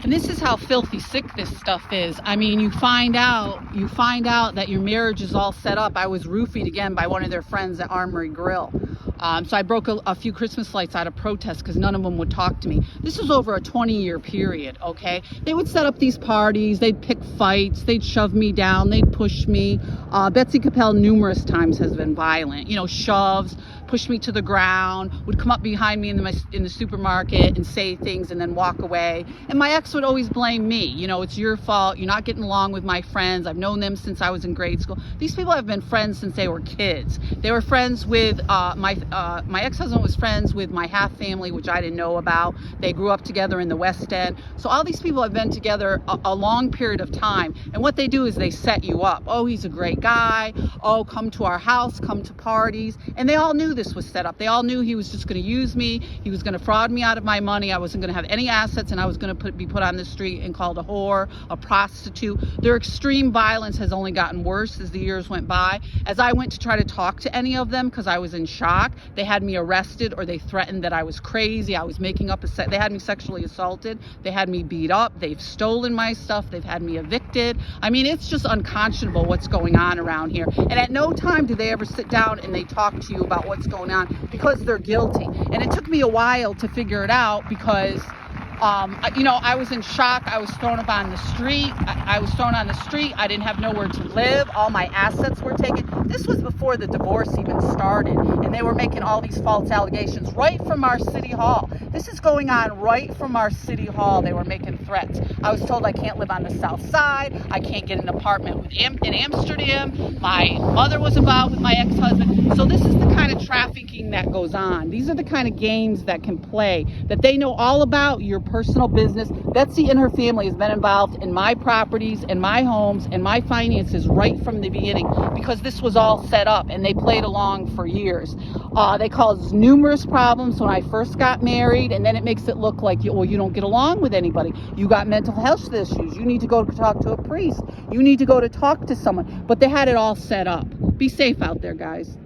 And this is how filthy sick this stuff is. I mean, you find out that your marriage is all set up. I was roofied again by one of their friends at Armory Grill. So I broke a few Christmas lights out of protest because none of them would talk to me. This was over a 20-year period, okay? They would set up these parties, they'd pick fights, they'd shove me down, they'd push me. Betsy Capel numerous times has been violent. You know, shoves, push me to the ground, would come up behind me in the supermarket and say things and then walk away. And my ex would always blame me. You know, it's your fault. You're not getting along with my friends. I've known them since I was in grade school. These people have been friends since they were kids. They were friends with my ex-husband was friends with my half family, which I didn't know about. They grew up together in the West End. So all these people have been together a long period of time. And what they do is they set you up. Oh, he's a great guy. Oh, come to our house, come to parties. And they all knew this was set up. They all knew he was just going to use me. He was going to fraud me out of my money. I wasn't going to have any assets, and I was going to be put on the street and called a whore, a prostitute. Their extreme violence has only gotten worse as the years went by. As I went to try to talk to any of them because I was in shock, they had me arrested, or they threatened that I was crazy. I was making up they had me sexually assaulted. They had me beat up. They've stolen my stuff. They've had me evicted. I mean, it's just unconscionable what's going on around here. And at no time do they ever sit down and they talk to you about what's going on, because they're guilty. And it took me a while to figure it out because you know, I was in shock. I was thrown up on the street. I was thrown on the street. I didn't have nowhere to live. All my assets were taken. This was before the divorce even started. And they were making all these false allegations right from our city hall. This is going on right from our city hall. They were making threats. I was told I can't live on the south side. I can't get an apartment in Amsterdam. My mother was involved with my ex-husband. So this is the kind of trafficking that goes on. These are the kind of games that can play, that they know all about your personal business. Betsy and her family has been involved in my properties and my homes and my finances right from the beginning, because this was all set up and they played along for years. They caused numerous problems when I first got married, and then it makes it look like, well, you don't get along with anybody. You got mental health issues. You need to go to talk to a priest. You need to go to talk to someone. But they had it all set up. Be safe out there, guys.